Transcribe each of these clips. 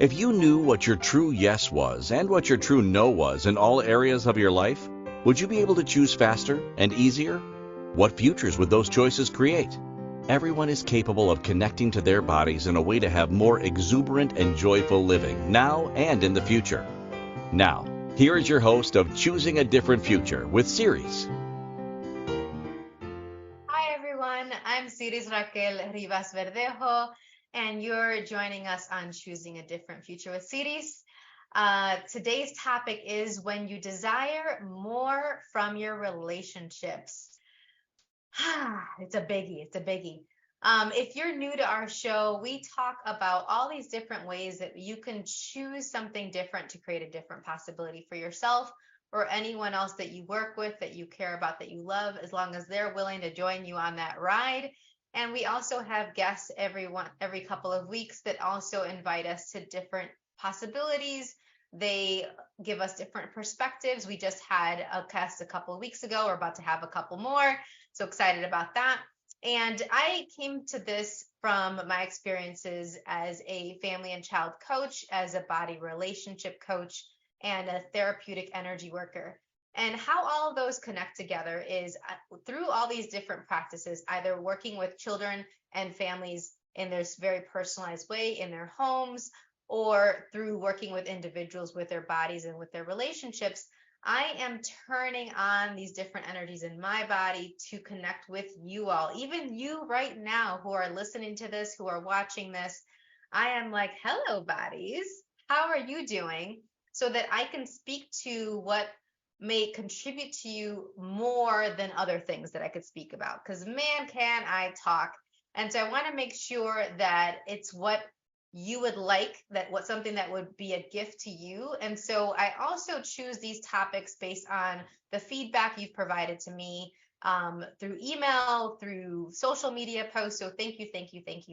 If you knew what your true yes was and what your true no was in all areas of your life, would you be able to choose faster and easier? What futures would those choices create? Everyone is capable of connecting to their bodies in a way to have more exuberant and joyful living now and in the future. Now, here is your host of Choosing a Different Future with Siris. Hi everyone, I'm Siris Raquel Rivas-Verdejo, and you're joining us on Choosing a Different Future with Siris. Today's topic is when you desire more from your relationships. It's a biggie. If you're new to our show, we talk about all these different ways that you can choose something different to create a different possibility for yourself or anyone else that you work with, that you care about, that you love, as long as they're willing to join you on that ride. And we also have guests every couple of weeks that also invite us to different possibilities. They give us different perspectives. We just had a guest a couple of weeks ago. We're about to have a couple more. So excited about that. And I came to this from my experiences as a family and child coach, as a body relationship coach, and a therapeutic energy worker. And how all of those connect together is through all these different practices, either working with children and families in this very personalized way in their homes, or through working with individuals with their bodies and with their relationships. I am turning on these different energies in my body to connect with you all, even you right now who are listening to this, who are watching this. I am like, hello, bodies. How are you doing? So that I can speak to what may contribute to you more than other things that I could speak about. Because man, can I talk. And so I want to make sure that it's what you would like, something that would be a gift to you. And so I also choose these topics based on the feedback you've provided to me through email, through social media posts. So thank you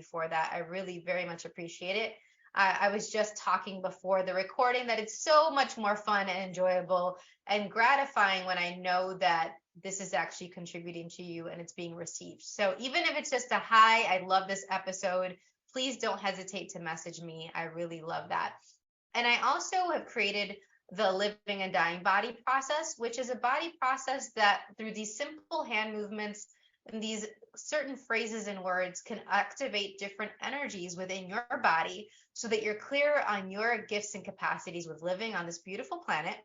for that. I really very much appreciate it. I was just talking before the recording that it's so much more fun and enjoyable and gratifying when I know that this is actually contributing to you and it's being received. So even if it's just a hi, I love this episode, please don't hesitate to message me. I really love that. And I also have created the Living and Dying Body Process, which is a body process that through these simple hand movements and these certain phrases and words can activate different energies within your body so that you're clear on your gifts and capacities with living on this beautiful planet.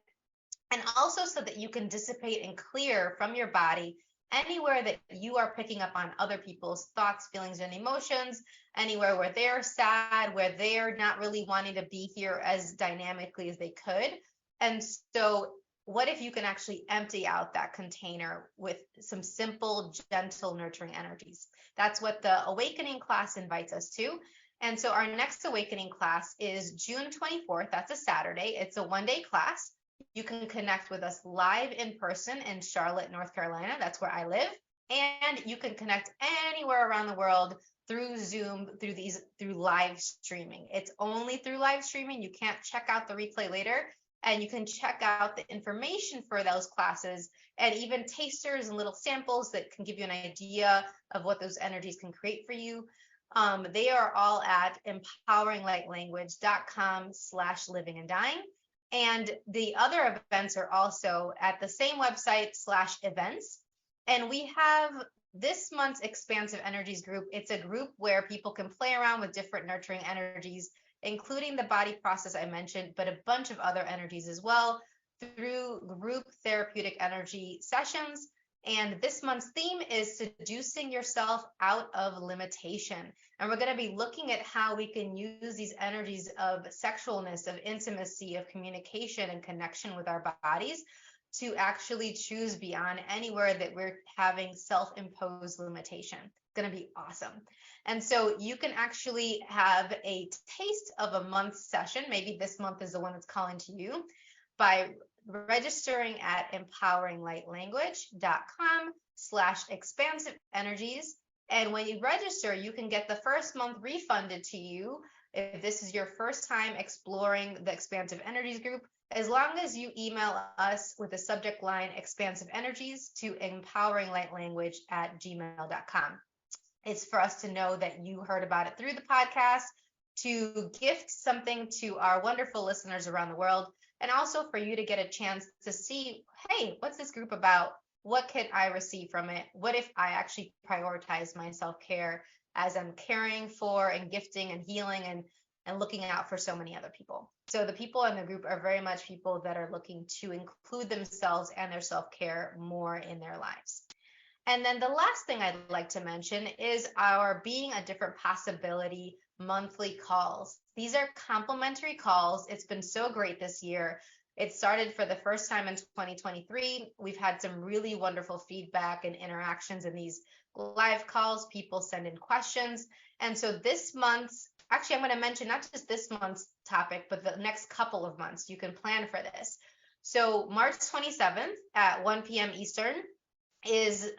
And also so that you can dissipate and clear from your body anywhere that you are picking up on other people's thoughts, feelings, and emotions, anywhere where they're sad, where they're not really wanting to be here as dynamically as they could. And so what if you can actually empty out that container with some simple, gentle, nurturing energies? That's what the Awakening class invites us to. And so our next Awakening class is June 24th. That's a Saturday. It's a one-day class. You can connect with us live in person in Charlotte, North Carolina. That's where I live. And you can connect anywhere around the world through Zoom, through live streaming. It's only through live streaming. You can't check out the replay later. And you can check out the information for those classes and even tasters and little samples that can give you an idea of what those energies can create for you. They are all at empoweringlightlanguage.com/living and dying. And the other events are also at the same website /events. And we have this month's Expansive Energies group. It's a group where people can play around with different nurturing energies, including the body process I mentioned, but a bunch of other energies as well through group therapeutic energy sessions. And this month's theme is seducing yourself out of limitation. And we're going to be looking at how we can use these energies of sexualness, of intimacy, of communication and connection with our bodies to actually choose beyond anywhere that we're having self-imposed limitation. It's going to be awesome. And so you can actually have a taste of a month's session. Maybe this month is the one that's calling to you by registering at empoweringlightlanguage.com/expansive energies. And when you register, you can get the first month refunded to you if this is your first time exploring the Expansive Energies group, as long as you email us with the subject line Expansive Energies to empoweringlightlanguage@gmail.com. It's for us to know that you heard about it through the podcast to gift something to our wonderful listeners around the world, and also for you to get a chance to see, hey, what's this group about? What can I receive from it? What if I actually prioritize my self-care as I'm caring for and gifting and healing and looking out for so many other people? So the people in the group are very much people that are looking to include themselves and their self-care more in their lives. And then the last thing I'd like to mention is our Being a Different Possibility monthly calls. These are complimentary calls. It's been so great this year. It started for the first time in 2023. We've had some really wonderful feedback and interactions in these live calls. People send in questions. And so this month's, actually, I'm going to mention not just this month's topic, but the next couple of months. You can plan for this. So March 27th at 1 p.m. Eastern is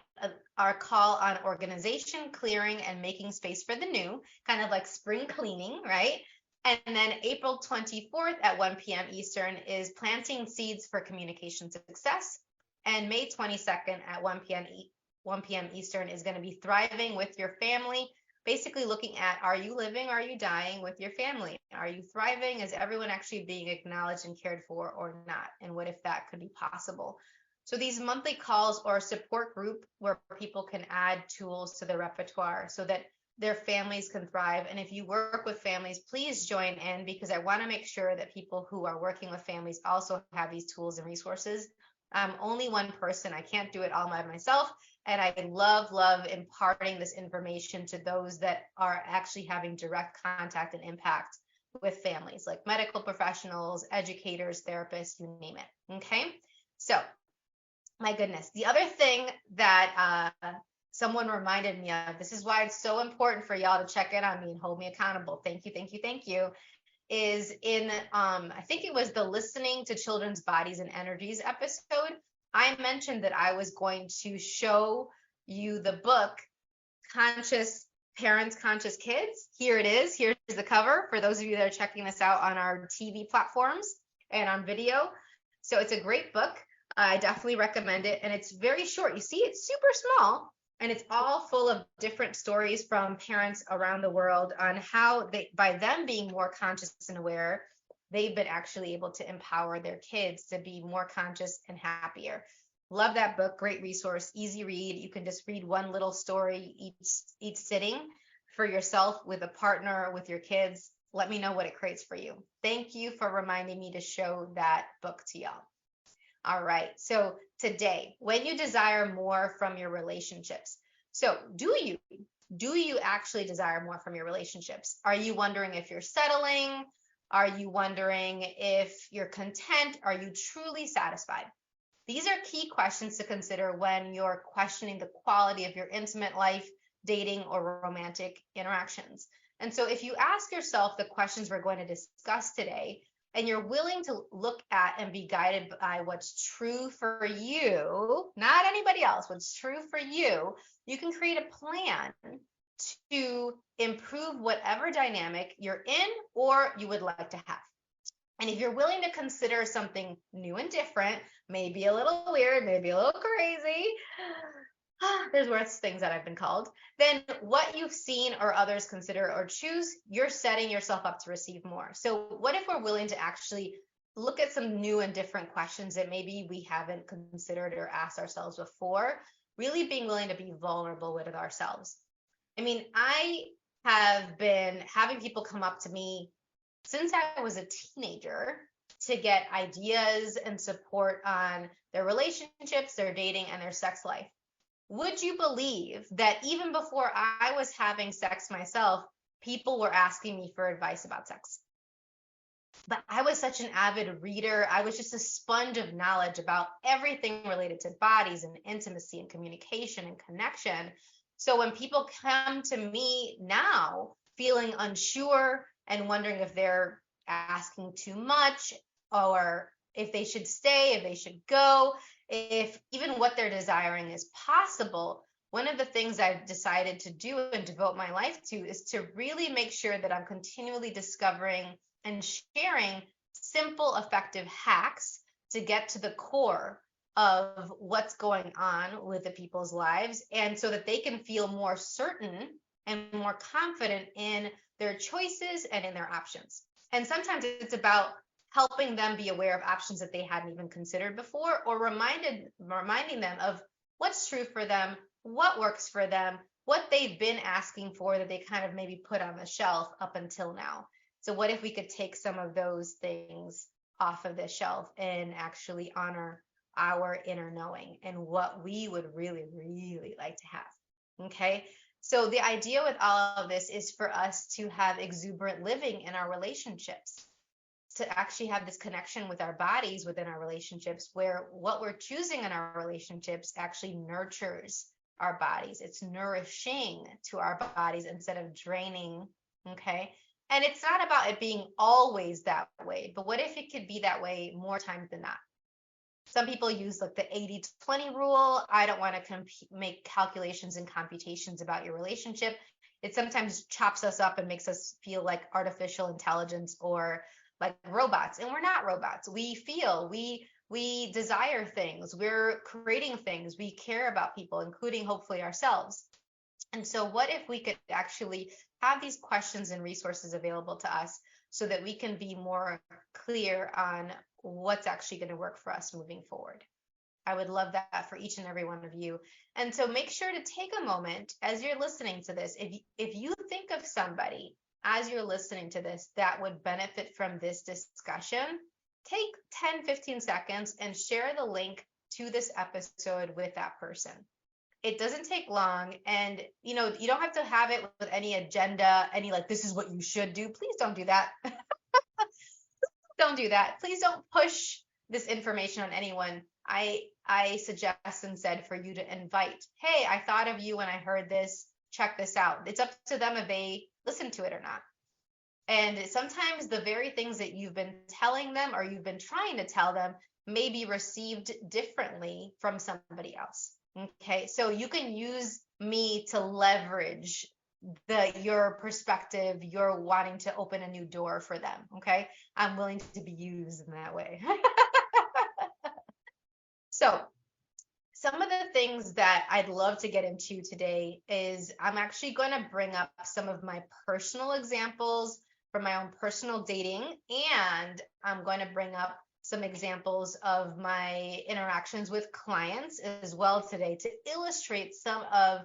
our call on organization, clearing, and making space for the new, kind of like spring cleaning, right? And then April 24th at 1 p.m. Eastern is planting seeds for communication success. And May 22nd at 1 p.m. Eastern is going to be thriving with your family, basically looking at, are you living, are you dying with your family? Are you thriving? Is everyone actually being acknowledged and cared for or not? And what if that could be possible? So these monthly calls are a support group where people can add tools to their repertoire so that their families can thrive. And if you work with families, please join in, because I want to make sure that people who are working with families also have these tools and resources. I'm only one person. I can't do it all by myself. And I love imparting this information to those that are actually having direct contact and impact with families, like medical professionals, educators, therapists, you name it. Okay. So my goodness. The other thing that someone reminded me of, this is why it's so important for y'all to check in on me and hold me accountable. Thank you. Is in, I think it was the Listening to Children's Bodies and Energies episode. I mentioned that I was going to show you the book, Conscious Parents, Conscious Kids. Here it is. Here's the cover for those of you that are checking this out on our TV platforms and on video. So it's a great book. I definitely recommend it. And it's very short. You see, it's super small, and it's all full of different stories from parents around the world on how they, by them being more conscious and aware, they've been actually able to empower their kids to be more conscious and happier. Love that book. Great resource, easy read. You can just read one little story each sitting for yourself, with a partner, with your kids. Let me know what it creates for you. Thank you for reminding me to show that book to y'all. All right. So today, when you desire more from your relationships, so do you actually desire more from your relationships? Are you wondering if you're settling? Are you wondering if you're content? Are you truly satisfied? These are key questions to consider when you're questioning the quality of your intimate life, dating, or romantic interactions. And so if you ask yourself the questions we're going to discuss today, and you're willing to look at and be guided by what's true for you, not anybody else, what's true for you, you can create a plan to improve whatever dynamic you're in or you would like to have. And if you're willing to consider something new and different, maybe a little weird, maybe a little crazy, there's worse things that I've been called, then what you've seen or others consider or choose, you're setting yourself up to receive more. So what if we're willing to actually look at some new and different questions that maybe we haven't considered or asked ourselves before, really being willing to be vulnerable with ourselves? I mean, I have been having people come up to me since I was a teenager to get ideas and support on their relationships, their dating, and their sex life. Would you believe that even before I was having sex myself, people were asking me for advice about sex? But I was such an avid reader. I was just a sponge of knowledge about everything related to bodies and intimacy and communication and connection. So when people come to me now feeling unsure and wondering if they're asking too much, or if they should stay, if they should go, if even what they're desiring is possible, one of the things I've decided to do and devote my life to is to really make sure that I'm continually discovering and sharing simple, effective hacks to get to the core of what's going on with the people's lives, and so that they can feel more certain and more confident in their choices and in their options. And sometimes it's about helping them be aware of options that they hadn't even considered before, or reminding them of what's true for them, what works for them, what they've been asking for that they kind of maybe put on the shelf up until now. So what if we could take some of those things off of the shelf and actually honor our inner knowing and what we would really, really like to have? Okay. So the idea with all of this is for us to have exuberant living in our relationships, to actually have this connection with our bodies within our relationships, where what we're choosing in our relationships actually nurtures our bodies. It's nourishing to our bodies instead of draining. Okay. And it's not about it being always that way, but what if it could be that way more times than not? Some people use like the 80-20 rule. I don't want to make calculations and computations about your relationship. It sometimes chops us up and makes us feel like artificial intelligence or like robots. And we're not robots. We feel, we desire things. We're creating things. We care about people, including hopefully ourselves. And so what if we could actually have these questions and resources available to us so that we can be more clear on what's actually going to work for us moving forward? I would love that for each and every one of you. And so make sure to take a moment as you're listening to this. If you think of somebody as you're listening to this that would benefit from this discussion, take 10-15 seconds and share the link to this episode with that person. It doesn't take long, and you don't have to have it with any agenda, any like this is what you should do. Please don't do that. Don't do that. Please don't push this information on anyone. I suggest instead for you to invite, hey, I thought of you when I heard this. Check this out. It's up to them if they listen to it or not. And sometimes the very things that you've been telling them or you've been trying to tell them may be received differently from somebody else. Okay, so you can use me to leverage your perspective, you're wanting to open a new door for them. Okay, I'm willing to be used in that way. So some of the things that I'd love to get into today is I'm actually going to bring up some of my personal examples from my own personal dating, and I'm going to bring up some examples of my interactions with clients as well today to illustrate some of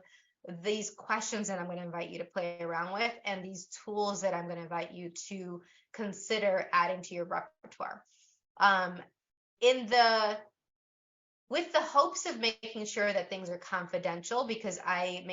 these questions that I'm going to invite you to play around with and these tools that I'm going to invite you to consider adding to your repertoire. With the hopes of making sure that things are confidential, because I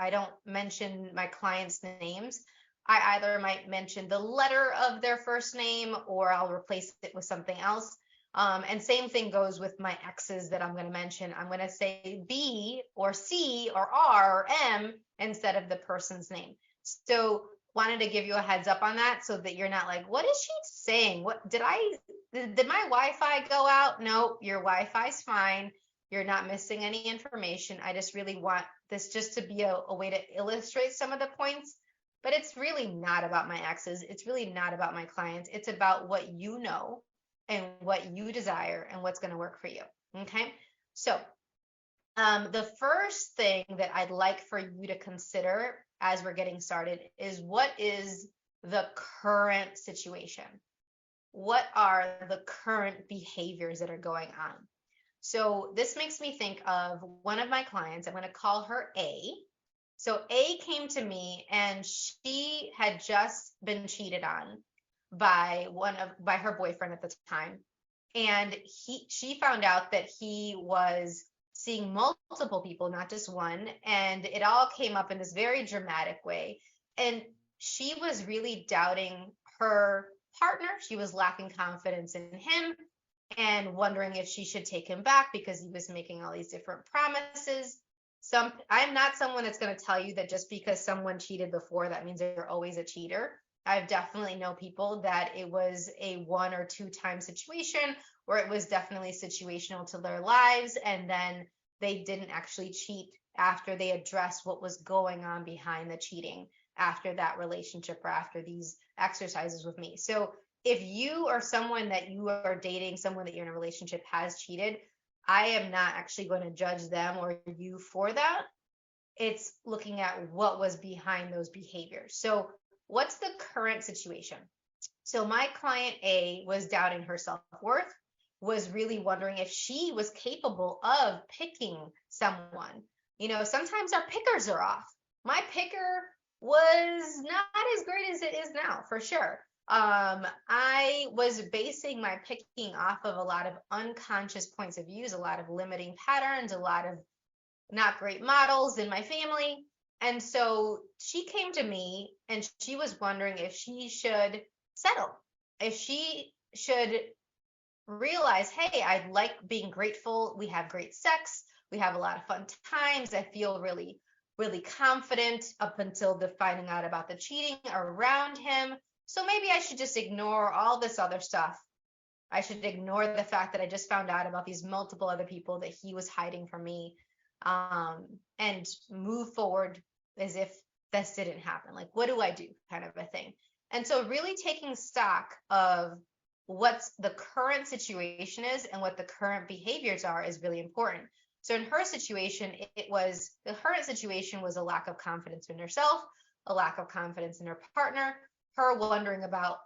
don't mention my clients' names. I either might mention the letter of their first name or I'll replace it with something else. And same thing goes with my exes that I'm going to mention. I'm going to say B or C or R or M instead of the person's name. So wanted to give you a heads up on that so that you're not like, what is she saying? What did my Wi-Fi go out? No, your Wi-Fi's fine. You're not missing any information. I just really want this just to be a way to illustrate some of the points, but it's really not about my exes. It's really not about my clients. It's about what you know and what you desire and what's going to work for you. Okay. So the first thing that I'd like for you to consider as we're getting started is what is the current situation? What are the current behaviors that are going on? So this makes me think of one of my clients. I'm going to call her A. So A came to me and she had just been cheated on by her boyfriend at the time. And she found out that he was seeing multiple people, not just one. And it all came up in this very dramatic way. And she was really doubting her partner. She was lacking confidence in him and wondering if she should take him back because he was making all these different promises. I'm not someone that's going to tell you that just because someone cheated before, that means they're always a cheater. I've definitely know people that it was a 1 or 2 time situation, or it was definitely situational to their lives, and then they didn't actually cheat after they addressed what was going on behind the cheating after that relationship or after these exercises with me. So if you or someone that you are dating, someone that you're in a relationship has cheated, I am not actually going to judge them or you for that. it's looking at what was behind those behaviors. So what's the current situation? So my client A was doubting her self-worth, was really wondering if she was capable of picking someone. Sometimes our pickers are off. My picker was not as great as it is now, for sure. I was basing my picking off of a lot of unconscious points of views, a lot of limiting patterns, a lot of not great models in my family. And so she came to me and she was wondering if she should settle, if she should realize, hey, I like being grateful. We have great sex. We have a lot of fun times. I feel really, really confident up until the finding out about the cheating around him. So maybe I should just ignore all this other stuff. I should ignore the fact that I just found out about these multiple other people that he was hiding from me, and move forward as if this didn't happen. Like, what do I do, kind of a thing. And so really taking stock of what's the current situation is and what the current behaviors are is really important. So in her situation, the current situation was a lack of confidence in herself, a lack of confidence in her partner, her wondering about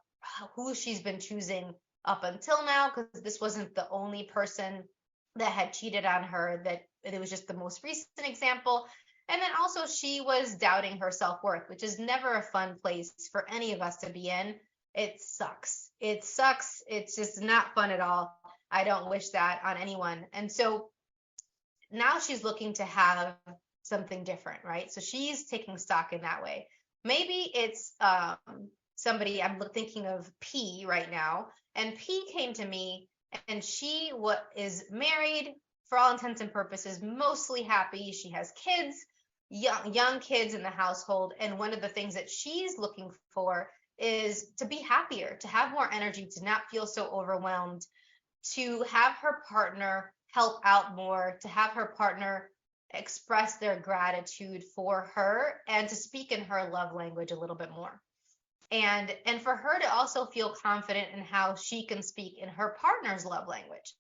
who she's been choosing up until now, because this wasn't the only person that had cheated on her, that it was just the most recent example. And then also she was doubting her self-worth, which is never a fun place for any of us to be in. It sucks. It sucks. It's just not fun at all. I don't wish that on anyone. And so now she's looking to have something different, right? So she's taking stock in that way. Maybe it's somebody, I'm thinking of P right now, and P came to me and she is married, for all intents and purposes, mostly happy. She has kids, young kids in the household. And one of the things that she's looking for is to be happier, to have more energy, to not feel so overwhelmed, to have her partner help out more, to have her partner express their gratitude for her, and to speak in her love language a little bit more. And for her to also feel confident in how she can speak in her partner's love language.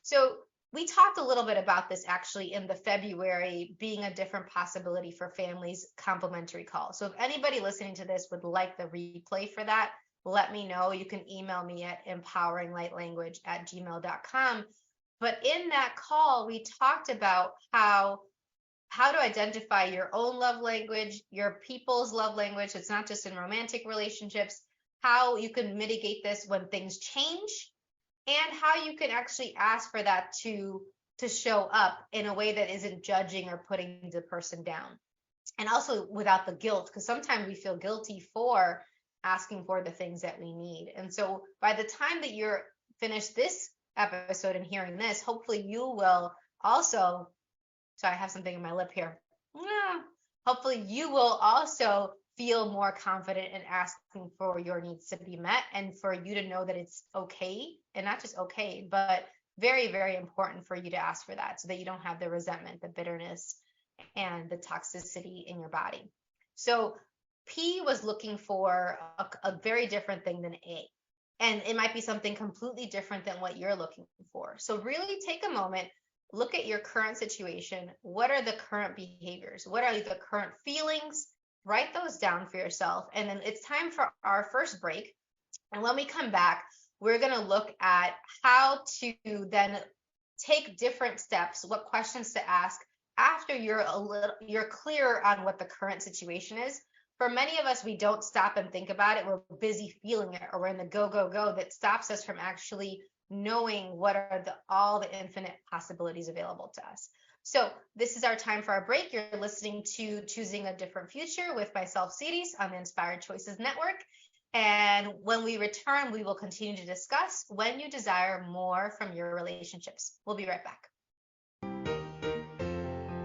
So we talked a little bit about this actually in the February Being a Different Possibility for Families complimentary call. So if anybody listening to this would like the replay for that, let me know. You can email me at empoweringlightlanguage@gmail.com. But in that call, we talked about how to identify your own love language, your people's love language. It's not just in romantic relationships, how you can mitigate this when things change, and how you can actually ask for that to show up in a way that isn't judging or putting the person down. And also without the guilt, because sometimes we feel guilty for asking for the things that we need. And so by the time that you're finished this episode and hearing this, hopefully you will also, so I have something in my lip here. Hopefully you will also feel more confident in asking for your needs to be met, and for you to know that it's okay, and not just okay, but very, very important for you to ask for that, so that you don't have the resentment, the bitterness, and the toxicity in your body. So P was looking for a very different thing than A. And it might be something completely different than what you're looking for. So really take a moment, look at your current situation. What are the current behaviors? What are the current feelings? Write those down for yourself. And then it's time for our first break. And when we come back, we're going to look at how to then take different steps, what questions to ask after you're clear on what the current situation is. For many of us, we don't stop and think about it. We're busy feeling it, or we're in the go, go, go that stops us from actually knowing what are all the infinite possibilities available to us. So this is our time for our break. You're listening to Choosing a Different Future with myself, Siris, on the Inspired Choices Network. And when we return, we will continue to discuss when you desire more from your relationships. We'll be right back.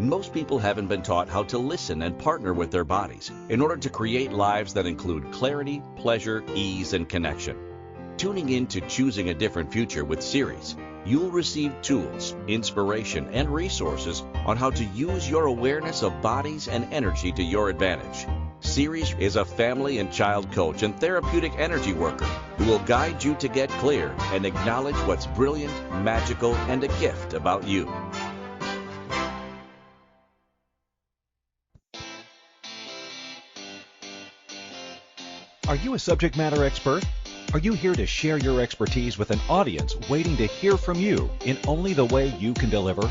Most people haven't been taught how to listen and partner with their bodies in order to create lives that include clarity, pleasure, ease, and connection. Tuning in to Choosing a Different Future with Siris, you'll receive tools, inspiration, and resources on how to use your awareness of bodies and energy to your advantage. Siris is a family and child coach and therapeutic energy worker who will guide you to get clear and acknowledge what's brilliant, magical, and a gift about you. Are you a subject matter expert? Are you here to share your expertise with an audience waiting to hear from you in only the way you can deliver?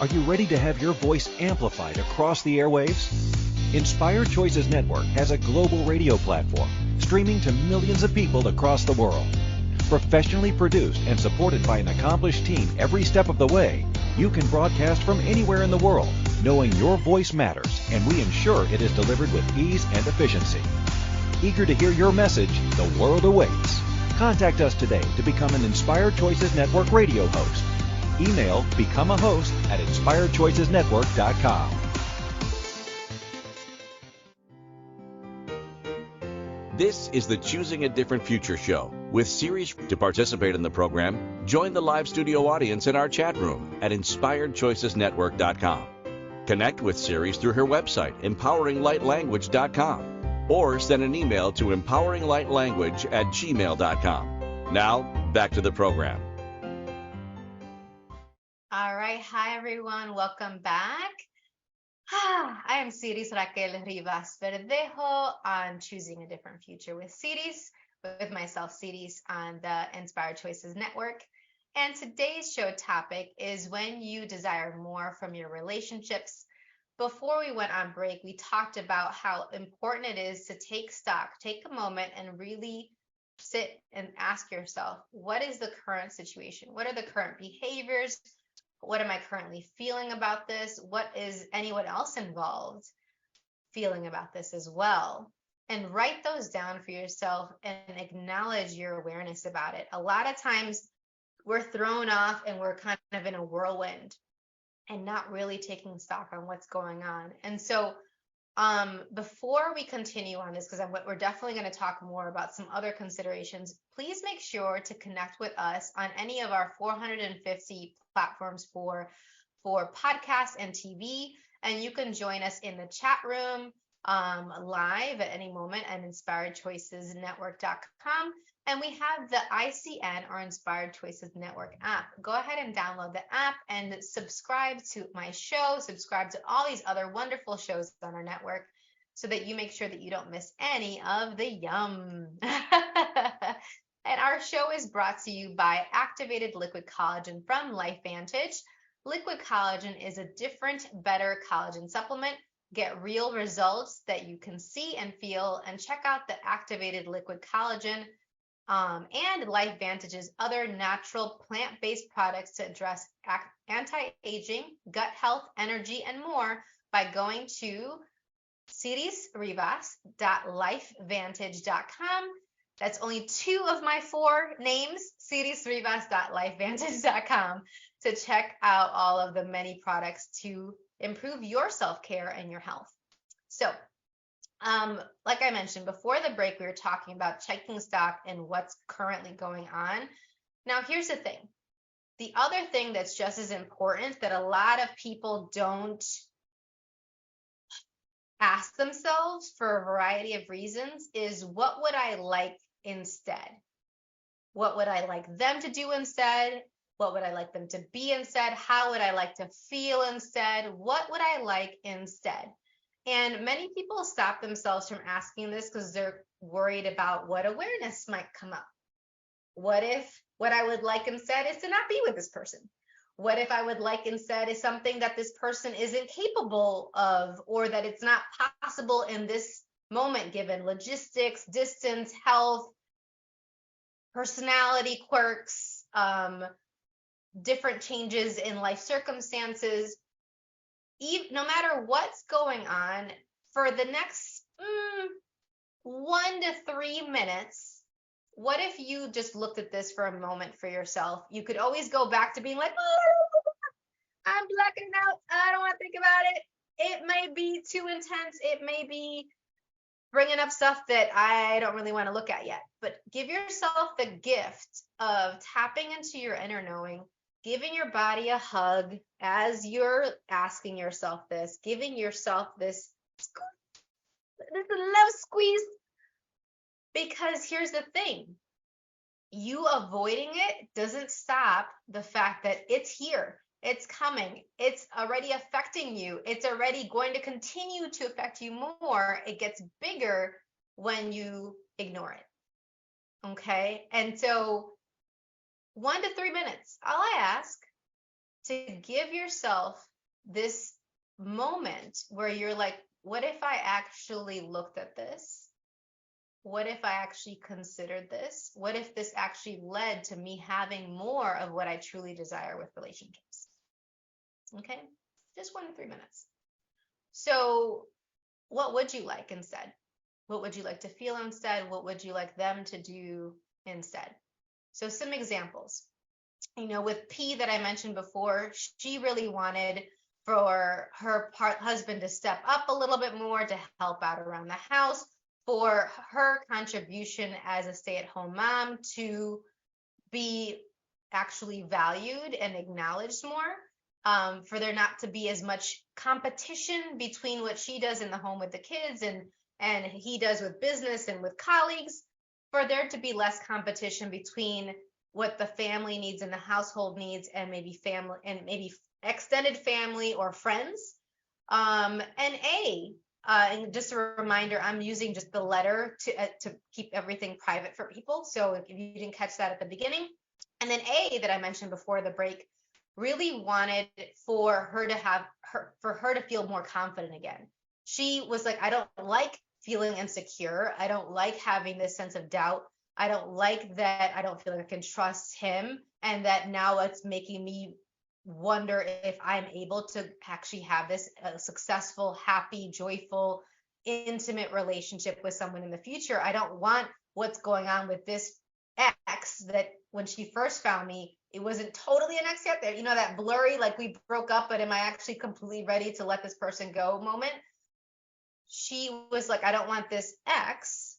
Are you ready to have your voice amplified across the airwaves? Inspired Choices Network has a global radio platform streaming to millions of people across the world. Professionally produced and supported by an accomplished team every step of the way, you can broadcast from anywhere in the world, knowing your voice matters, and we ensure it is delivered with ease and efficiency. Eager to hear your message, the world awaits. Contact us today to become an Inspired Choices Network radio host. Email become a host at inspiredchoicesnetwork.com. This is the Choosing a Different Future show with Siris. To participate in the program, join the live studio audience in our chat room at inspiredchoicesnetwork.com. Connect with Siris through her website, empoweringlightlanguage.com, or send an email to empoweringlightlanguage@gmail.com. Now, back to the program. All right. Hi, everyone. Welcome back. I am Siris Raquel Rivas-Verdejo on Choosing a Different Future with Siris, with myself, Siris, on the Inspired Choices Network. And today's show topic is when you desire more from your relationships. Before we went on break, we talked about how important it is to take stock, take a moment, and really sit and ask yourself, what is the current situation? What are the current behaviors? What am I currently feeling about this? What is anyone else involved feeling about this as well? And write those down for yourself and acknowledge your awareness about it. A lot of times we're thrown off and we're kind of in a whirlwind and not really taking stock on what's going on. And so before we continue on this, because we're definitely going to talk more about some other considerations, please make sure to connect with us on any of our 450 platforms for podcasts and TV. And you can join us in the chat room live at any moment at inspiredchoicesnetwork.com. And we have the ICN or Inspired Choices Network app. Go ahead and download the app and subscribe to my show, subscribe to all these other wonderful shows on our network so that you make sure that you don't miss any of the yum. And our show is brought to you by Activated Liquid Collagen from LifeVantage. Liquid collagen is a different, better collagen supplement. Get real results that you can see and feel, and check out the Activated Liquid Collagen and LifeVantage's other natural plant-based products to address anti-aging, gut health, energy, and more by going to sirisrivas.lifevantage.com. That's only 2 of my 4 names, sirisrivas.lifevantage.com, to check out all of the many products to improve your self-care and your health. So, like I mentioned before the break, we were talking about checking stock and what's currently going on. Now, here's the thing. The other thing that's just as important that a lot of people don't ask themselves for a variety of reasons is, what would I like instead? What would I like them to do instead? What would I like them to be instead? How would I like to feel instead? What would I like instead? And many people stop themselves from asking this because they're worried about what awareness might come up. What if what I would like instead is to not be with this person? What if I would like instead is something that this person isn't capable of, or that it's not possible in this moment, given logistics, distance, health, personality quirks, different changes in life circumstances. No matter what's going on, for the next 1 to 3 minutes, what if you just looked at this for a moment for yourself? You could always go back to being like, oh, I'm blacking out. I don't want to think about it. It may be too intense. It may be bringing up stuff that I don't really want to look at yet. But give yourself the gift of tapping into your inner knowing, giving your body a hug as you're asking yourself this, giving yourself this love squeeze. Because here's the thing, you avoiding it doesn't stop the fact that it's here, it's coming, it's already affecting you, it's already going to continue to affect you more. It gets bigger when you ignore it. Okay. And so 1 to 3 minutes, all I ask, to give yourself this moment where you're like, what if I actually looked at this? What if I actually considered this? What if this actually led to me having more of what I truly desire with relationships? Okay, just 1 to 3 minutes. So what would you like instead? What would you like to feel instead? What would you like them to do instead? So some examples. With P that I mentioned before, she really wanted for her husband to step up a little bit more to help out around the house, for her contribution as a stay-at-home mom to be actually valued and acknowledged more, for there not to be as much competition between what she does in the home with the kids and he does with business and with colleagues, for there to be less competition between what the family needs and the household needs and maybe family and maybe extended family or friends. And just a reminder, I'm using just the letter to keep everything private for people. So if you didn't catch that at the beginning. And then A, that I mentioned before the break, really wanted for her to feel more confident again. She was like, I don't like feeling insecure. I don't like having this sense of doubt. I don't like that I don't feel like I can trust him, and that now it's making me wonder if I'm able to actually have this successful, happy, joyful, intimate relationship with someone in the future. I don't want what's going on with this ex that when she first found me, it wasn't totally an ex yet. There, that blurry, like we broke up, but am I actually completely ready to let this person go moment? She was like, I don't want this ex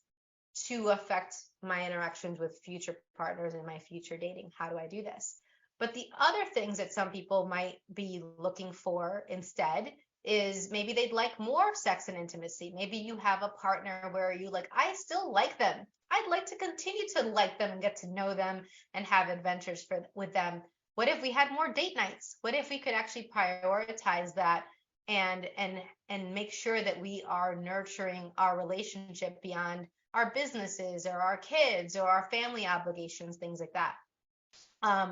to affect my interactions with future partners and my future dating. How do I do this? But the other things that some people might be looking for instead is maybe they'd like more sex and intimacy. Maybe you have a partner where you like, I still like them. I'd like to continue to like them and get to know them and have adventures with them. What if we had more date nights? What if we could actually prioritize that and make sure that we are nurturing our relationship beyond our businesses or our kids or our family obligations, things like that.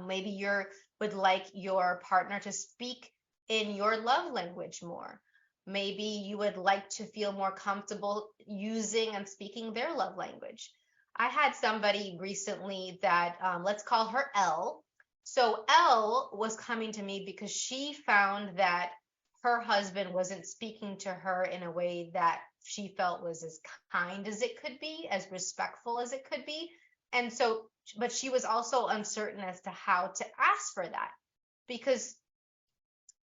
Maybe you would like your partner to speak in your love language more. Maybe you would like to feel more comfortable using and speaking their love language. I had somebody recently that, let's call her L. So L was coming to me because she found that her husband wasn't speaking to her in a way that she felt was as kind as it could be, as respectful as it could be. And so, but she was also uncertain as to how to ask for that, because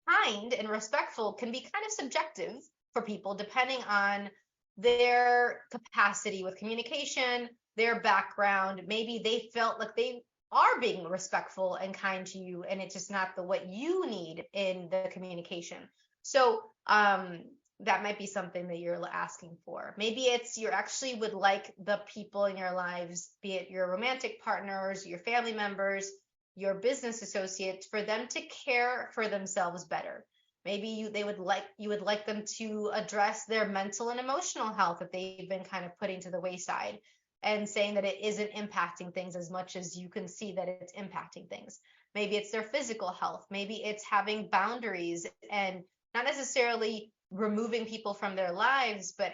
kind and respectful can be kind of subjective for people depending on their capacity with communication, their background. Maybe they felt like they are being respectful and kind to you, and it's just not what you need in the communication. So that might be something that you're asking for. Maybe it's you actually would like the people in your lives, be it your romantic partners, your family members, your business associates, for them to care for themselves better. Maybe you would like them to address their mental and emotional health that they've been kind of putting to the wayside, and saying that it isn't impacting things as much as you can see that it's impacting things. Maybe it's their physical health. Maybe it's having boundaries and not necessarily removing people from their lives, but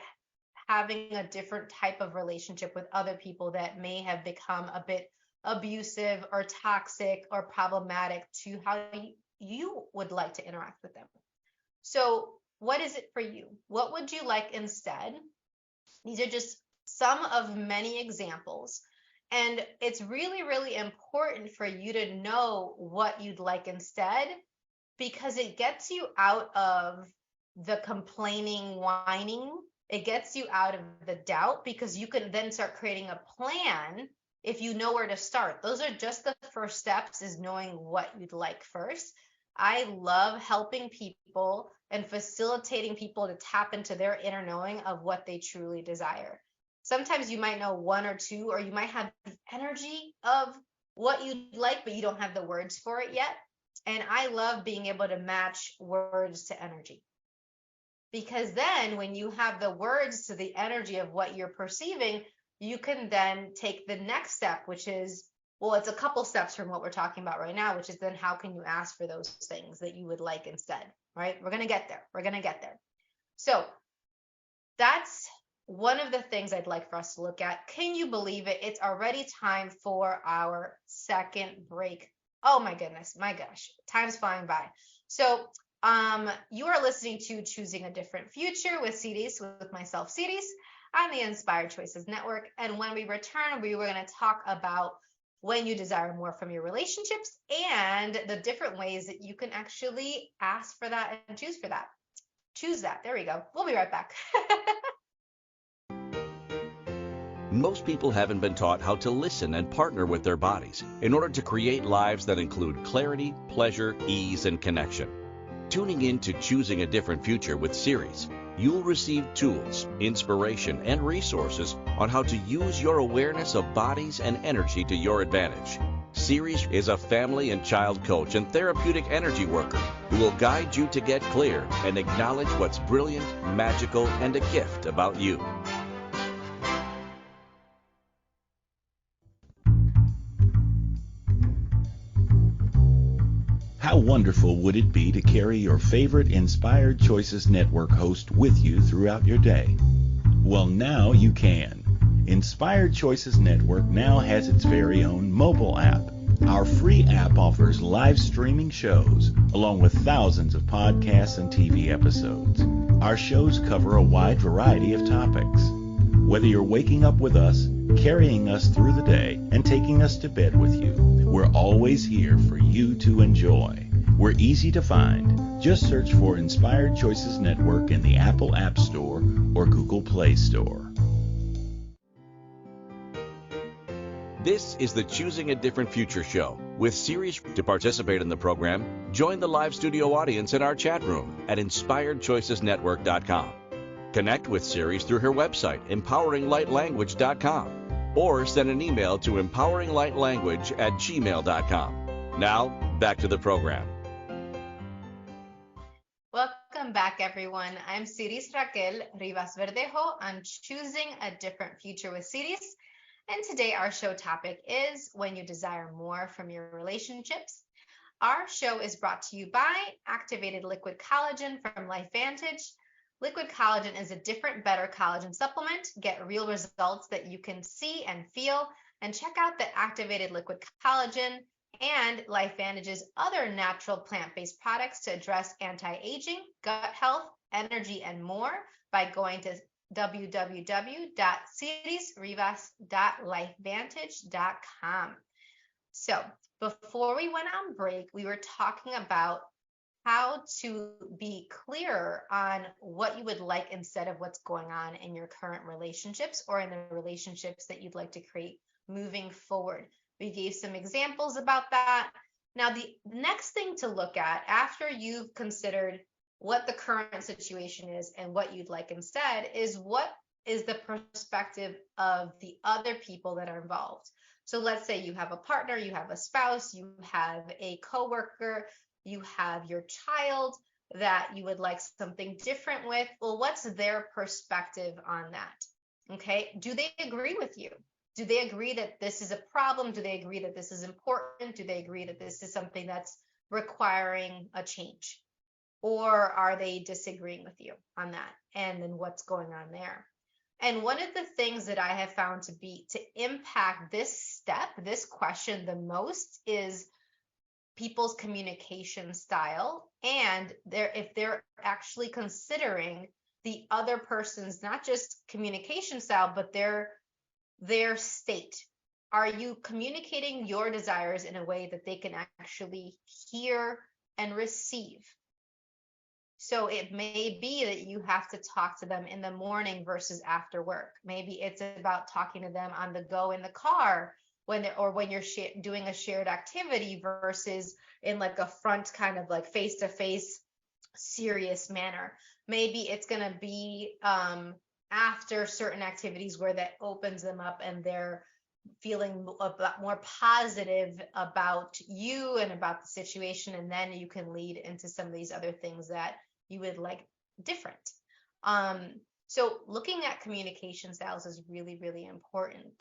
having a different type of relationship with other people that may have become a bit abusive or toxic or problematic to how you would like to interact with them. So what is it for you? What would you like instead? These are just some of many examples. And it's really, really important for you to know what you'd like instead, because it gets you out of the complaining, whining. It gets you out of the doubt, because you can then start creating a plan if you know where to start. Those are just the first steps, is knowing what you'd like first. I love helping people and facilitating people to tap into their inner knowing of what they truly desire. Sometimes you might know one or two, or you might have the energy of what you'd like, but you don't have the words for it yet. And I love being able to match words to energy, because then when you have the words to the energy of what you're perceiving, you can then take the next step, which is, well, it's a couple steps from what we're talking about right now, which is then how can you ask for those things that you would like instead, right? We're going to get there. We're going to get there. So that's one of the things I'd like for us to look at. Can you believe it? It's already time for our second break. Oh my goodness, my gosh, time's flying by. So you are listening to Choosing a Different Future with Siris, with myself, Siris, on the Inspired Choices Network. And when we return, we were going to talk about when you desire more from your relationships and the different ways that you can actually ask for that and choose for that. Choose that. There we go. We'll be right back. Most people haven't been taught how to listen and partner with their bodies in order to create lives that include clarity, pleasure, ease, and connection. Tuning in to Choosing a Different Future with Siris, you'll receive tools, inspiration, and resources on how to use your awareness of bodies and energy to your advantage. Siris is a family and child coach and therapeutic energy worker who will guide you to get clear and acknowledge what's brilliant, magical, and a gift about you. How wonderful would it be to carry your favorite Inspired Choices Network host with you throughout your day? Well, now you can. Inspired Choices Network now has its very own mobile app. Our free app offers live streaming shows, along with thousands of podcasts and TV episodes. Our shows cover a wide variety of topics. Whether you're waking up with us, carrying us through the day, and taking us to bed with you, we're always here for you to enjoy. We're easy to find. Just search for Inspired Choices Network in the Apple App Store or Google Play Store. This is the Choosing a Different Future show with Siris. To participate in the program, join the live studio audience in our chat room at inspiredchoicesnetwork.com. Connect with Siris through her website, empoweringlightlanguage.com, or send an email to empoweringlightlanguage@gmail.com. Now, back to the program. Welcome back, everyone. I'm Siris Raquel Rivas-Verdejo on Choosing a Different Future with Siris. And today our show topic is when you desire more from your relationships. Our show is brought to you by Activated Liquid Collagen from LifeVantage. Liquid collagen is a different, better collagen supplement. Get real results that you can see and feel. And check out the Activated Liquid Collagen and LifeVantage's other natural plant-based products to address anti-aging, gut health, energy, and more by going to www.sirisrivas.lifevantage.com. So before we went on break, we were talking about how to be clearer on what you would like instead of what's going on in your current relationships or in the relationships that you'd like to create moving forward. We gave some examples about that. Now, the next thing to look at after you've considered what the current situation is and what you'd like instead is what is the perspective of the other people that are involved. So let's say you have a partner, you have a spouse, you have a coworker, you have your child that you would like something different with. Well, what's their perspective on that? Okay, do they agree with you? Do they agree that this is a problem? Do they agree that this is important? Do they agree that this is something that's requiring a change? Or are they disagreeing with you on that? And then what's going on there? And one of the things that I have found to impact this step, this question the most is people's communication style, and if they're actually considering the other person's not just communication style, but their state. Are you communicating your desires in a way that they can actually hear and receive? So it may be that you have to talk to them in the morning versus after work. Maybe it's about talking to them on the go in the car when you're doing a shared activity versus in like a front kind of like face-to-face serious manner. Maybe it's going to be after certain activities where that opens them up and they're feeling a lot more positive about you and about the situation, and then you can lead into some of these other things that you would like different. So looking at communication styles is really, really important.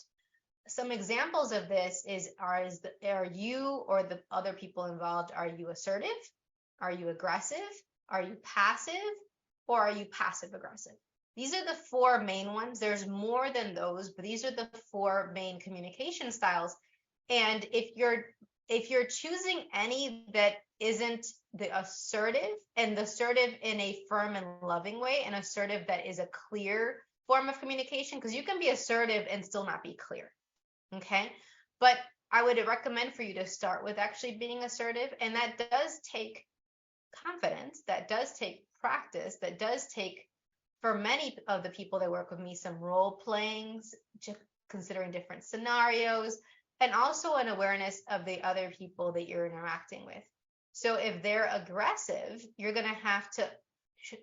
Some examples of this are you or the other people involved, are you assertive? Are you aggressive? Are you passive? Or are you passive aggressive? These are the four main ones. There's more than those, but these are the four main communication styles. And if you're choosing any that isn't the assertive, and the assertive in a firm and loving way, and assertive that is a clear form of communication, because you can be assertive and still not be clear. Okay. But I would recommend for you to start with actually being assertive. And that does take confidence, that does take practice, that does take, for many of the people that work with me, some role playings, considering different scenarios, and also an awareness of the other people that you're interacting with. So if they're aggressive, you're going to have to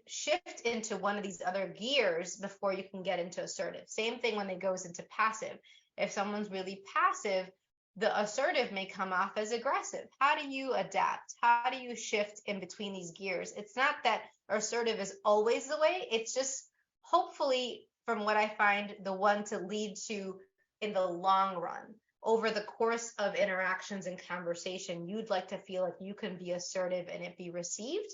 shift into one of these other gears before you can get into assertive. Same thing when it goes into passive. If someone's really passive, the assertive may come off as aggressive. How do you adapt? How do you shift in between these gears? It's not that assertive is always the way. It's just, hopefully, from what I find, the one to lead to in the long run. Over the course of interactions and conversation, you'd like to feel like you can be assertive and it be received.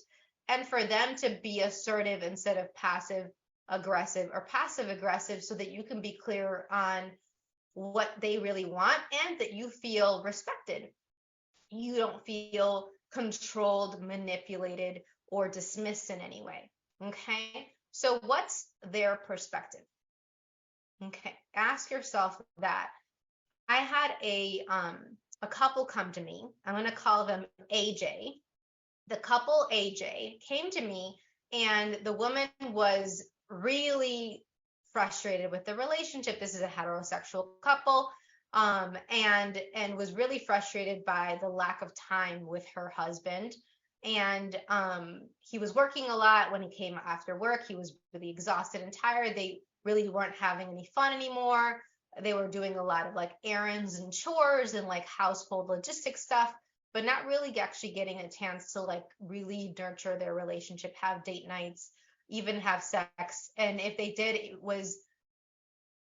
And for them to be assertive instead of passive aggressive or passive aggressive, so that you can be clear on what they really want and that you feel respected. You don't feel controlled, manipulated, or dismissed in any way. Okay. So what's their perspective? Okay. Ask yourself that. I had a couple come to me. I'm going to call them AJ. The couple AJ came to me, and the woman was really frustrated with the relationship. This is a heterosexual couple, and was really frustrated by the lack of time with her husband. And he was working a lot. When he came after work, he was really exhausted and tired. They really weren't having any fun anymore. They were doing a lot of like errands and chores and like household logistics stuff, but not really actually getting a chance to like really nurture their relationship, have date nights, even have sex. And if they did, it was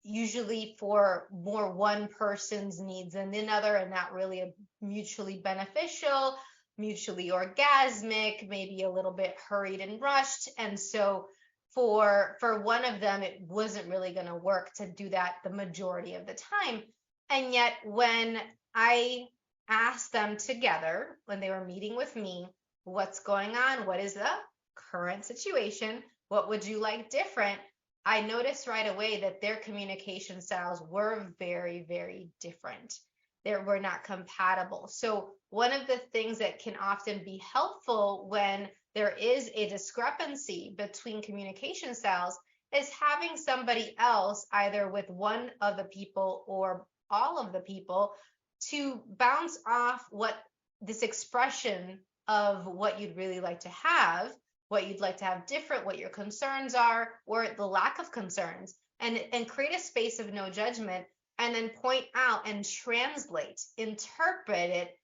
usually for more one person's needs than another, and not really a mutually beneficial, mutually orgasmic, maybe a little bit hurried and rushed. And so for one of them, it wasn't really going to work to do that the majority of the time. And yet when I asked them together, when they were meeting with me, what's going on? What is the current situation? What would you like different? I noticed right away that their communication styles were very, very different. They were not compatible. So one of the things that can often be helpful when there is a discrepancy between communication styles is having somebody else, either with one of the people or all of the people, to bounce off what this expression of what you'd really like to have, what you'd like to have different, what your concerns are, or the lack of concerns, and create a space of no judgment, and then point out and translate, interpret it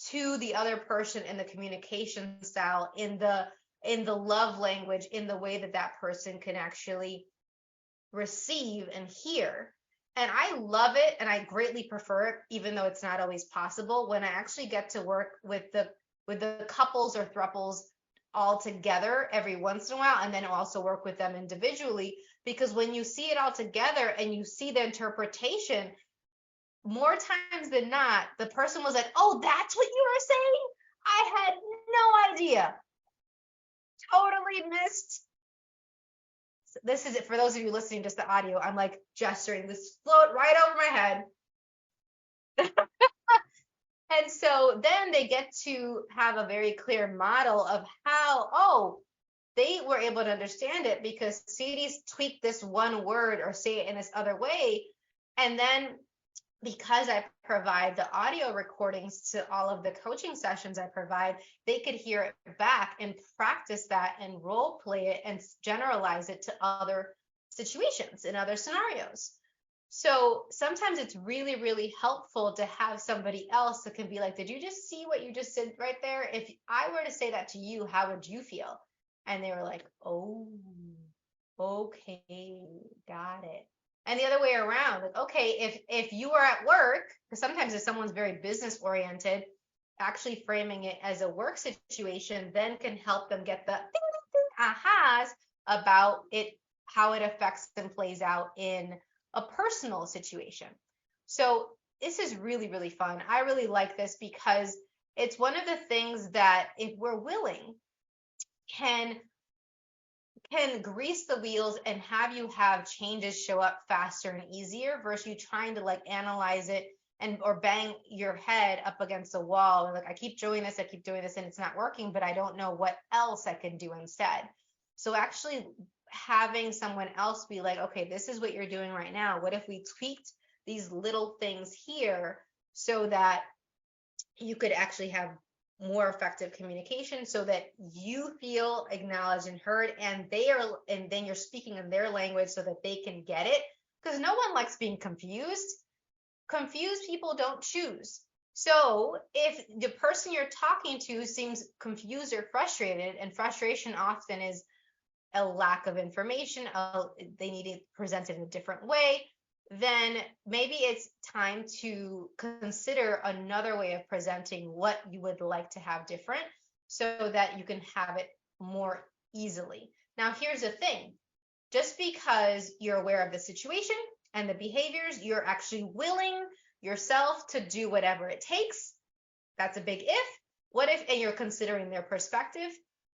to the other person in the communication style, in the love language, in the way that that person can actually receive and hear. And I love it, and I greatly prefer it, even though it's not always possible, when I actually get to work with the couples or thruples all together every once in a while, and then also work with them individually. Because when you see it all together and you see the interpretation, more times than not, the person was like, oh, that's what you were saying? I had no idea. Totally missed. So this is it. For those of you listening, just the audio, I'm like gesturing this float right over my head. And so then they get to have a very clear model of how, they were able to understand it because Siris tweaked this one word or say it in this other way. And then because I provide the audio recordings to all of the coaching sessions I provide, they could hear it back and practice that and role play it and generalize it to other situations and other scenarios. So sometimes it's really, really helpful to have somebody else that can be like, did you just see what you just said right there? If I were to say that to you, how would you feel? And they were like, oh, okay, got it. And the other way around, like, okay, if you are at work, because sometimes if someone's very business oriented, actually framing it as a work situation then can help them get the ding, ding, ding, ahas about it, how it affects and plays out in a personal situation. So this is really, really fun. I really like this because it's one of the things that, if we're willing, can grease the wheels and have you have changes show up faster and easier versus you trying to like analyze it and or bang your head up against a wall and like, I keep doing this and it's not working, but I don't know what else I can do instead. So actually having someone else be like, okay, this is what you're doing right now. What if we tweaked these little things here so that you could actually have more effective communication so that you feel acknowledged and heard, and then you're speaking in their language so that they can get it, because no one likes being confused. Confused people don't choose. So if the person you're talking to seems confused or frustrated, and frustration often is a lack of information, they need it presented in a different way, then maybe it's time to consider another way of presenting what you would like to have different so that you can have it more easily. Now, here's the thing. Just because you're aware of the situation and the behaviors, you're actually willing yourself to do whatever it takes. That's a big if. What if, and you're considering their perspective?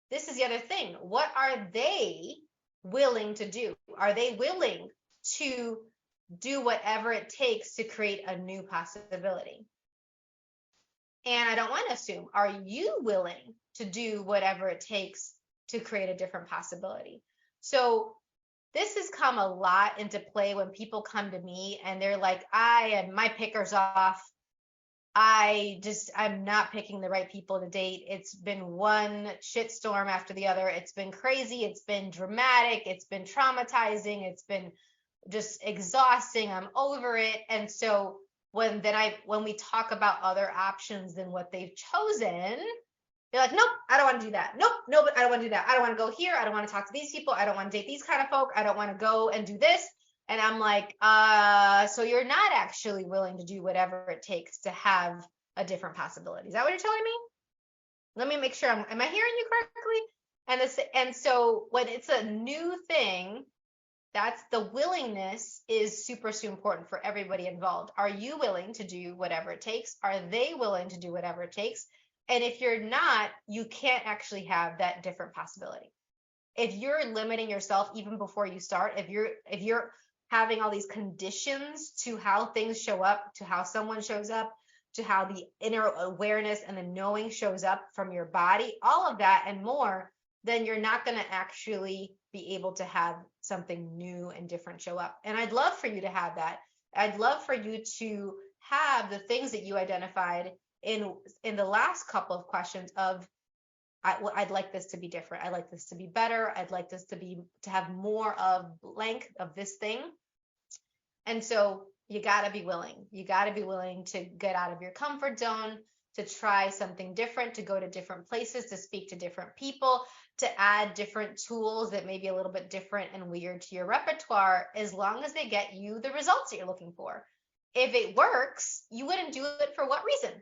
This is the other thing. What are they willing to do? Are they willing to do whatever it takes to create a new possibility? And I don't want to assume, are you willing to do whatever it takes to create a different possibility? So this has come a lot into play when people come to me and they're like, my picker's off. I'm not picking the right people to date. It's been one shitstorm after the other. It's been crazy. It's been dramatic. It's been traumatizing. It's been just exhausting. I'm over it. And so when we talk about other options than what they've chosen, they're like, nope, I don't want to do that. Nope, I don't want to do that. I don't want to go here. I don't want to talk to these people. I don't want to date these kind of folk. I don't want to go and do this. And I'm like, so you're not actually willing to do whatever it takes to have a different possibility. Is that what you're telling me? Let me make sure am I hearing you correctly? And so when it's a new thing, that's the willingness is super, super important for everybody involved. Are you willing to do whatever it takes? Are they willing to do whatever it takes? And if you're not, you can't actually have that different possibility. If you're limiting yourself even before you start, if you're having all these conditions to how things show up, to how someone shows up, to how the inner awareness and the knowing shows up from your body, all of that and more, then you're not going to actually be able to have something new and different show up. And I'd love for you to have that. I'd love for you to have the things that you identified in the last couple of questions of, I'd like this to be different. I'd like this to be better. I'd like this to have more of blank of this thing. And so you got to be willing. You got to be willing to get out of your comfort zone, to try something different, to go to different places, to speak to different people, to add different tools that may be a little bit different and weird to your repertoire, as long as they get you the results that you're looking for. If it works, you wouldn't do it for what reason?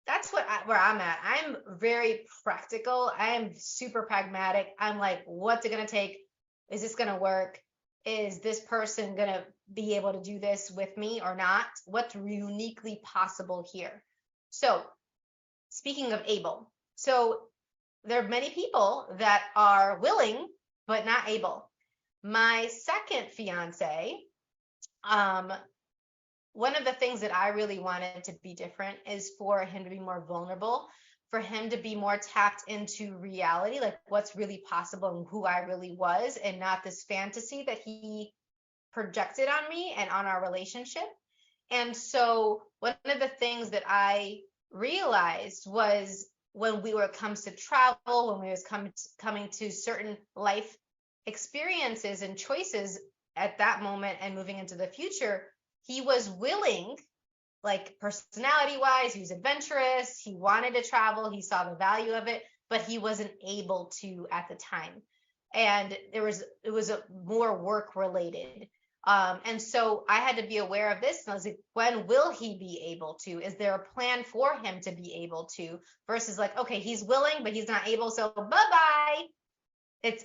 That's where I'm at. I'm very practical. I am super pragmatic. I'm like, what's it going to take? Is this going to work? Is this person going to be able to do this with me or not? What's uniquely possible here? So speaking of able, so there are many people that are willing, but not able. My second fiance, one of the things that I really wanted to be different is for him to be more vulnerable, for him to be more tapped into reality, like what's really possible and who I really was, and not this fantasy that he projected on me and on our relationship. And so one of the things that I realized was when comes to travel, when we was coming to certain life experiences and choices at that moment and moving into the future, he was willing, like personality wise, he was adventurous, he wanted to travel, he saw the value of it, but he wasn't able to at the time. and it was a more work related. And so I had to be aware of this. And I was like, when will he be able to? Is there a plan for him to be able to? Versus like, okay, he's willing, but he's not able. So bye-bye.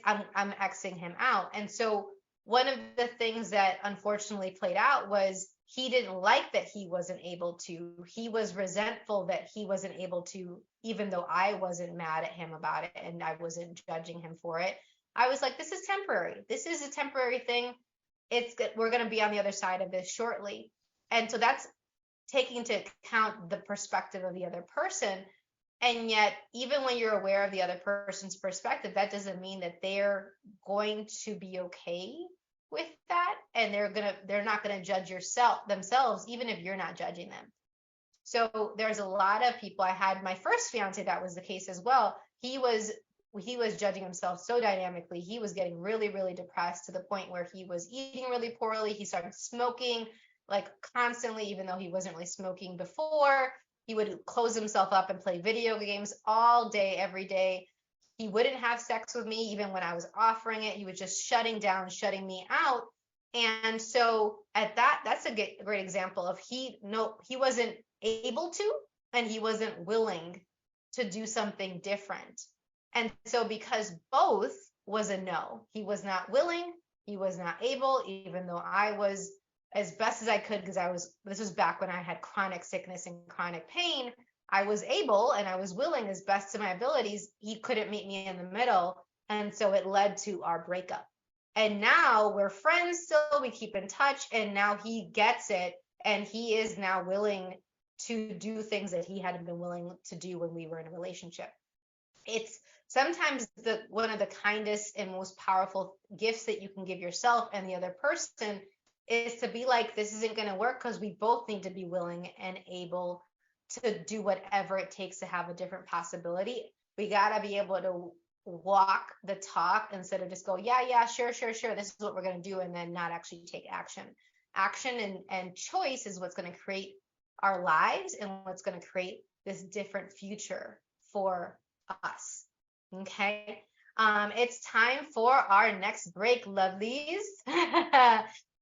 I'm Xing him out. And so one of the things that unfortunately played out was he didn't like that he wasn't able to. He was resentful that he wasn't able to, even though I wasn't mad at him about it and I wasn't judging him for it. I was like, this is temporary. This is a temporary thing. We're going to be on the other side of this shortly. And so that's taking into account the perspective of the other person. And yet, even when you're aware of the other person's perspective, that doesn't mean that they're going to be okay with that. And they're not going to judge themselves, even if you're not judging them. So there's a lot of people. I had my first fiance, that was the case as well. He was judging himself so dynamically. He was getting really, really depressed to the point where he was eating really poorly. He started smoking like constantly, even though he wasn't really smoking before. He would close himself up and play video games all day, every day. He wouldn't have sex with me, even when I was offering it. He was just shutting down, shutting me out. And so that's a great example of he wasn't able to, and he wasn't willing to do something different. And so because both was a no, he was not willing, he was not able, even though I was as best as I could, because this was back when I had chronic sickness and chronic pain. I was able and I was willing as best to my abilities. He couldn't meet me in the middle. And so it led to our breakup. And now we're friends still, we keep in touch, and now he gets it. And he is now willing to do things that he hadn't been willing to do when we were in a relationship. It's sometimes one of the kindest and most powerful gifts that you can give yourself and the other person is to be like, this isn't going to work, because we both need to be willing and able to do whatever it takes to have a different possibility. We got to be able to walk the talk instead of just go, yeah, sure, this is what we're going to do, and then not actually take action. Action and choice is what's going to create our lives and what's going to create this different future for us. Okay. It's time for our next break, lovelies.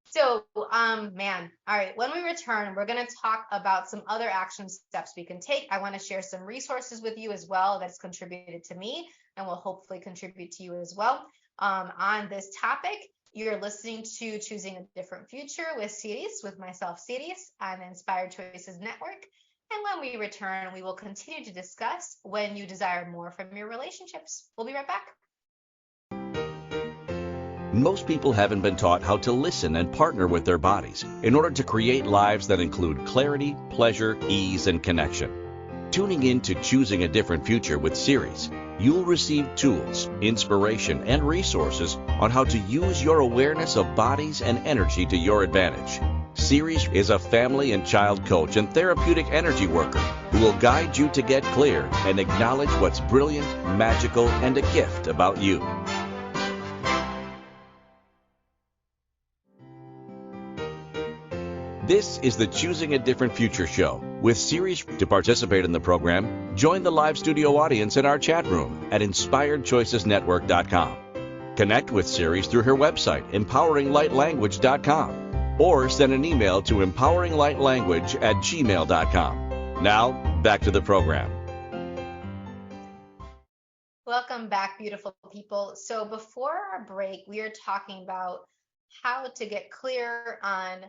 So, man, all right, when we return, we're going to talk about some other action steps we can take. I want to share some resources with you as well that's contributed to me and will hopefully contribute to you as well. On this topic, you're listening to Choosing a Different Future with Siris, with myself, Siris, on the Inspired Choices Network. And when we return, we will continue to discuss when you desire more from your relationships. We'll be right back. Most people haven't been taught how to listen and partner with their bodies in order to create lives that include clarity, pleasure, ease, and connection. Tuning in to Choosing a Different Future with Siris, you'll receive tools, inspiration, and resources on how to use your awareness of bodies and energy to your advantage. Siris is a family and child coach and therapeutic energy worker who will guide you to get clear and acknowledge what's brilliant, magical, and a gift about you. This is the Choosing a Different Future show with Siris. To participate in the program, join the live studio audience in our chat room at inspiredchoicesnetwork.com. Connect with Siris through her website, empoweringlightlanguage.com, or send an email to empoweringlightlanguage@gmail.com. Now, back to the program. Welcome back, beautiful people. So before our break, we are talking about how to get clear on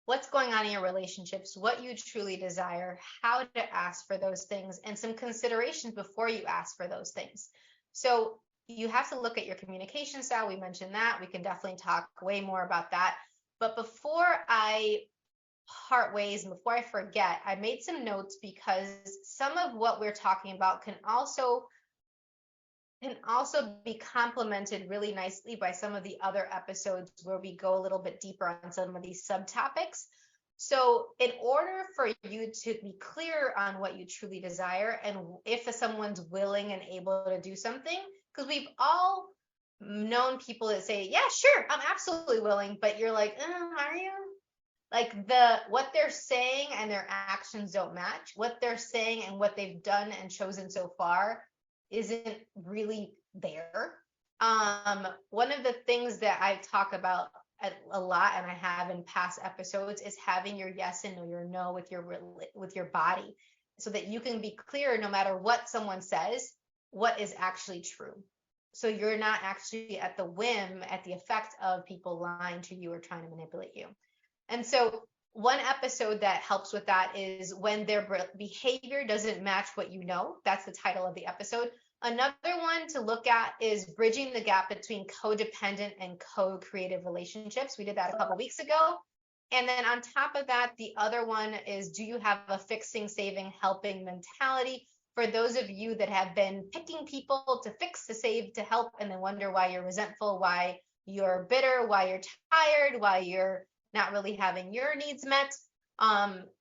what's going on in your relationships, what you truly desire, how to ask for those things, and some considerations before you ask for those things. So you have to look at your communication style. We mentioned that. We can definitely talk way more about that. But before I part ways and before I forget, I made some notes because some of what we're talking about can also be complemented really nicely by some of the other episodes where we go a little bit deeper on some of these subtopics. So in order for you to be clear on what you truly desire and if someone's willing and able to do something, because we've all known people that say, yeah, sure, I'm absolutely willing, but you're like, are you? Like what they're saying and their actions don't match. What they're saying and what they've done and chosen so far isn't really there. One of the things that I talk about a lot, and I have in past episodes, is having your yes and your no with your body, so that you can be clear no matter what someone says, what is actually true. So you're not actually at the whim, at the effect of people lying to you or trying to manipulate you. And so one episode that helps with that is when their behavior doesn't match what you know. That's the title of the episode. Another one to look at is bridging the gap between codependent and co-creative relationships. We did that a couple weeks ago. And then on top of that, the other one is, do you have a fixing, saving, helping mentality? For those of you that have been picking people to fix, to save, to help, and then wonder why you're resentful, why you're bitter, why you're tired, why you're not really having your needs met.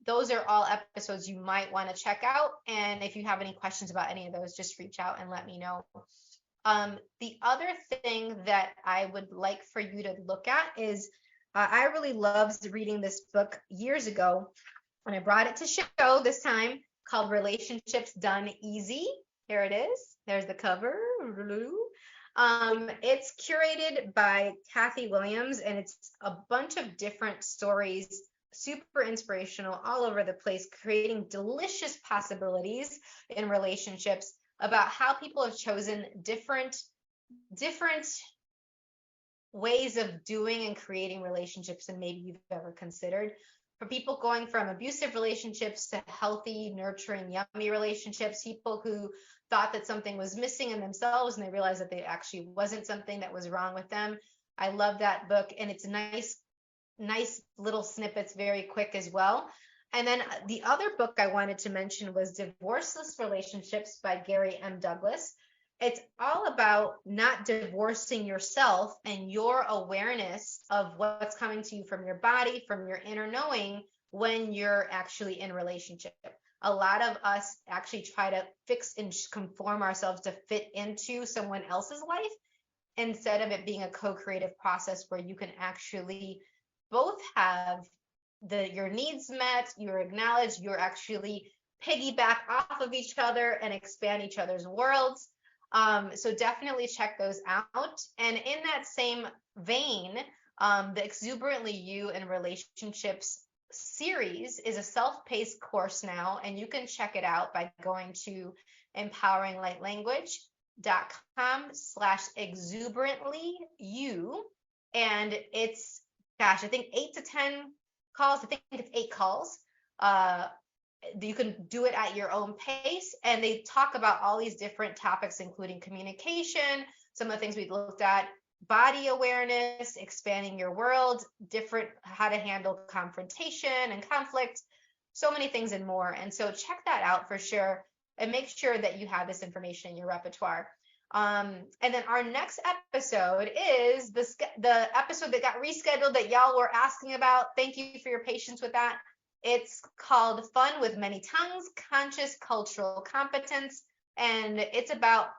Those are all episodes you might want to check out. And if you have any questions about any of those, just reach out and let me know. The other thing that I would like for you to look at is, I really loved reading this book years ago, and I brought it to show this time, called Relationships Done Easy. Here it is. There's the cover. It's curated by Kathy Williams, and it's a bunch of different stories, super inspirational, all over the place, creating delicious possibilities in relationships about how people have chosen different ways of doing and creating relationships than maybe you've ever considered. For people going from abusive relationships to healthy, nurturing, yummy relationships, people who thought that something was missing in themselves and they realized that they actually wasn't something that was wrong with them. I love that book, and it's nice little snippets, very quick as well. And then the other book I wanted to mention was Divorceless Relationships by Gary M. Douglas. It's all about not divorcing yourself and your awareness of what's coming to you from your body, from your inner knowing when you're actually in a relationship. A lot of us actually try to fix and conform ourselves to fit into someone else's life instead of it being a co-creative process where you can actually both have your needs met, you're acknowledged, you're actually piggyback off of each other and expand each other's worlds. So definitely check those out. And in that same vein, the Exuberantly You in Relationships series is a self-paced course now, and you can check it out by going to empoweringlightlanguage.com/exuberantly-you. And it's, I think 8 to 10 calls. I think it's 8 calls. You can do it at your own pace, and they talk about all these different topics, including communication, some of the things we looked at, body awareness, expanding your world, how to handle confrontation and conflict, so many things and more. And so check that out for sure, and make sure that you have this information in your repertoire. And then our next episode is the episode that got rescheduled that y'all were asking about. Thank you for your patience with that. It's called Fun with Many Tongues, Conscious Cultural Competence, and it's about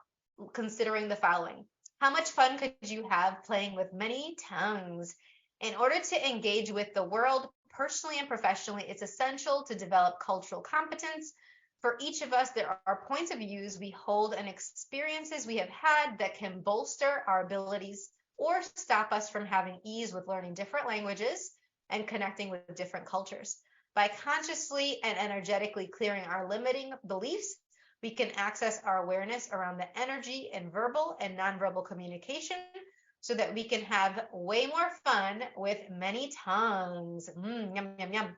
considering the following. How much fun could you have playing with many tongues? In order to engage with the world personally and professionally, it's essential to develop cultural competence. For each of us, there are points of views we hold and experiences we have had that can bolster our abilities or stop us from having ease with learning different languages and connecting with different cultures. By consciously and energetically clearing our limiting beliefs, we can access our awareness around the energy in verbal and nonverbal communication so that we can have way more fun with many tongues. Yum, yum, yum.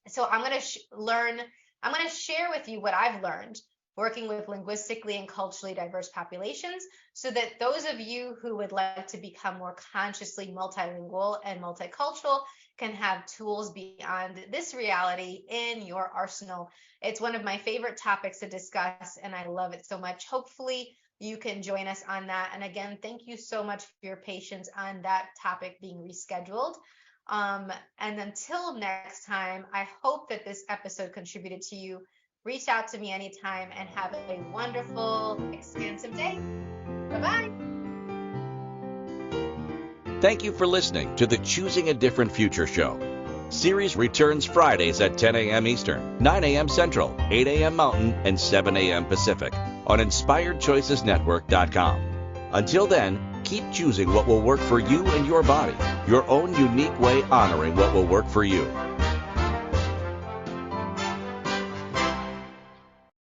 So I'm going to share with you what I've learned working with linguistically and culturally diverse populations, so that those of you who would like to become more consciously multilingual and multicultural can have tools beyond this reality in your arsenal. It's one of my favorite topics to discuss, and I love it so much. Hopefully you can join us on that. And again, thank you so much for your patience on that topic being rescheduled. And until next time, I hope that this episode contributed to you. Reach out to me anytime, and have a wonderful, expansive day. Bye-bye. Thank you for listening to the Choosing a Different Future show. Siris returns Fridays at 10 a.m. Eastern, 9 a.m. Central, 8 a.m. Mountain, and 7 a.m. Pacific on InspiredChoicesNetwork.com. Until then, Keep choosing what will work for you and your body, your own unique way honoring what will work for you.